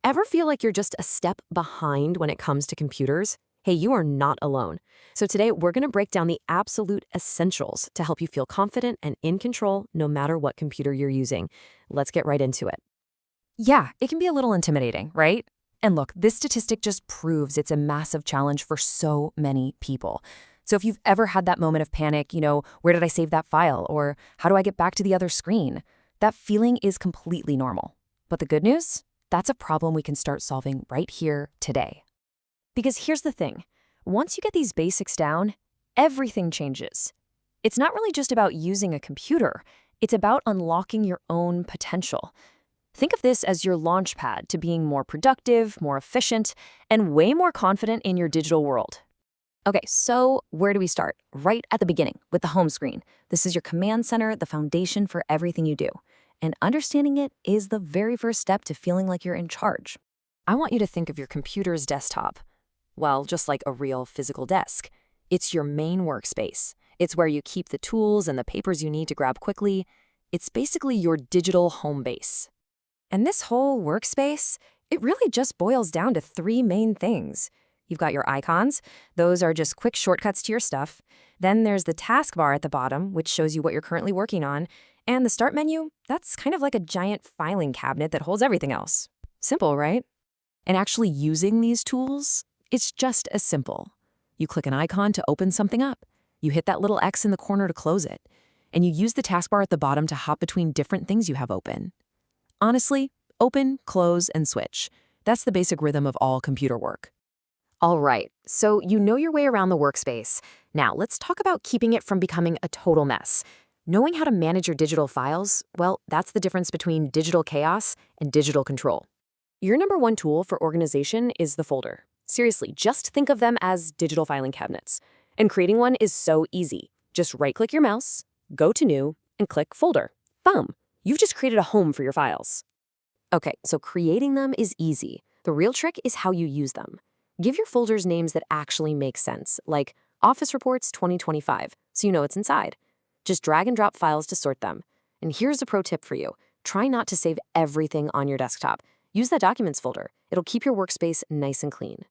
Ever feel like you're just a step behind when it comes to computers? Hey, you are not alone. So today we're going to break down the absolute essentials to help you feel confident and in control no matter what computer you're using. Let's get right into it. Yeah, it can be a little intimidating, right? And look, this statistic just proves it's a massive challenge for so many people. So if you've ever had that moment of panic, where did I save that file? Or how do I get back to the other screen? That feeling is completely normal. But the good news? That's a problem we can start solving right here today. Because here's the thing. Once you get these basics down, everything changes. It's not really just about using a computer. It's about unlocking your own potential. Think of this as your launch pad to being more productive, more efficient, and way more confident in your digital world. Okay, so where do we start? Right at the beginning, with the home screen. This is your command center, the foundation for everything you do. And understanding it is the very first step to feeling like you're in charge. I want you to think of your computer's desktop. Well, just like a real physical desk. It's your main workspace. It's where you keep the tools and the papers you need to grab quickly. It's basically your digital home base. And this whole workspace, it really just boils down to three main things. You've got your icons. Those are just quick shortcuts to your stuff. Then there's the taskbar at the bottom, which shows you what you're currently working on. And the start menu, that's kind of like a giant filing cabinet that holds everything else. Simple, right? And actually using these tools, it's just as simple. You click an icon to open something up. You hit that little X in the corner to close it. And you use the taskbar at the bottom to hop between different things you have open. Honestly, open, close, and switch. That's the basic rhythm of all computer work. All right, so you know your way around the workspace. Now, let's talk about keeping it from becoming a total mess. Knowing how to manage your digital files, well, that's the difference between digital chaos and digital control. Your number one tool for organization is the folder. Seriously, just think of them as digital filing cabinets. And creating one is so easy. Just right-click your mouse, go to New, and click Folder. Boom! You've just created a home for your files. Okay, so creating them is easy. The real trick is how you use them. Give your folders names that actually make sense, like Office Reports 2025, so you know what's inside. Just drag and drop files to sort them. And here's a pro tip for you. Try not to save everything on your desktop. Use that Documents folder. It'll keep your workspace nice and clean.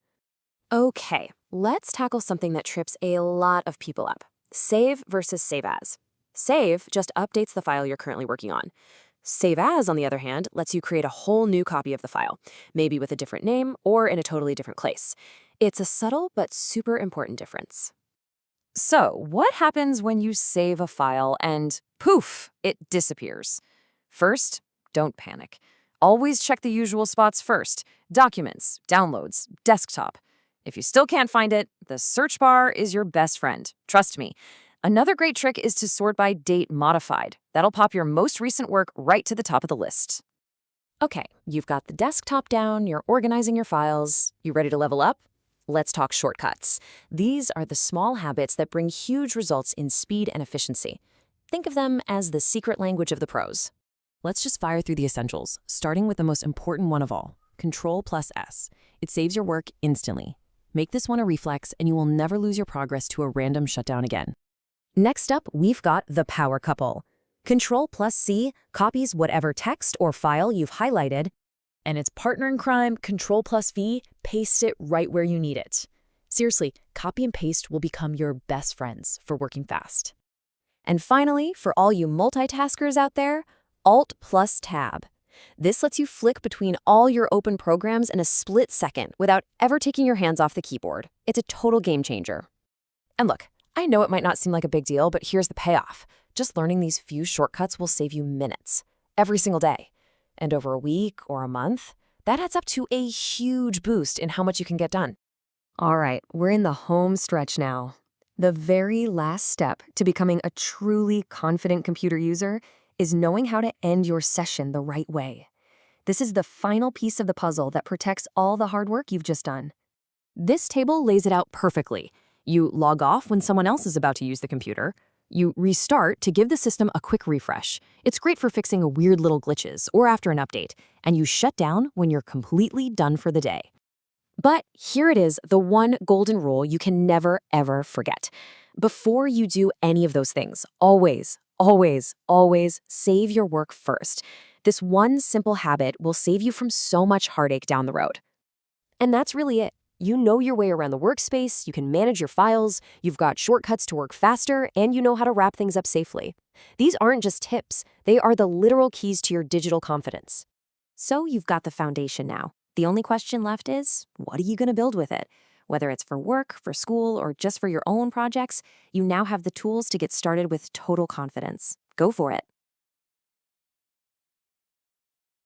Okay, let's tackle something that trips a lot of people up. Save versus Save As. Save just updates the file you're currently working on. Save As, on the other hand, lets you create a whole new copy of the file, maybe with a different name or in a totally different place. It's a subtle but super important difference. So, what happens when you save a file and poof, it disappears? First, don't panic. Always check the usual spots first: Documents, Downloads, Desktop. If you still can't find it, the search bar is your best friend. Trust me. Another great trick is to sort by date modified. That'll pop your most recent work right to the top of the list. Okay, you've got the desktop down, you're organizing your files. You ready to level up? Let's talk shortcuts. These are the small habits that bring huge results in speed and efficiency. Think of them as the secret language of the pros. Let's just fire through the essentials, starting with the most important one of all, Control+S. It saves your work instantly. Make this one a reflex and you will never lose your progress to a random shutdown again. Next up, we've got the power couple. Control+C copies whatever text or file you've highlighted, and its partner in crime, Control+V, pastes it right where you need it. Seriously, copy and paste will become your best friends for working fast. And finally, for all you multitaskers out there, Alt+Tab. This lets you flick between all your open programs in a split second without ever taking your hands off the keyboard. It's a total game changer. And look, I know it might not seem like a big deal, but here's the payoff. Just learning these few shortcuts will save you minutes every single day. And over a week or a month, that adds up to a huge boost in how much you can get done. All right, we're in the home stretch now. The very last step to becoming a truly confident computer user is knowing how to end your session the right way. This is the final piece of the puzzle that protects all the hard work you've just done. This table lays it out perfectly. You log off when someone else is about to use the computer. You restart to give the system a quick refresh. It's great for fixing weird little glitches or after an update. And you shut down when you're completely done for the day. But here it is, the one golden rule you can never, ever forget. Before you do any of those things, always, always, always save your work first. This one simple habit will save you from so much heartache down the road. And that's really it. You know your way around the workspace, you can manage your files, you've got shortcuts to work faster, and you know how to wrap things up safely. These aren't just tips, they are the literal keys to your digital confidence. So you've got the foundation now. The only question left is, what are you going to build with it? Whether it's for work, for school, or just for your own projects, you now have the tools to get started with total confidence. Go for it.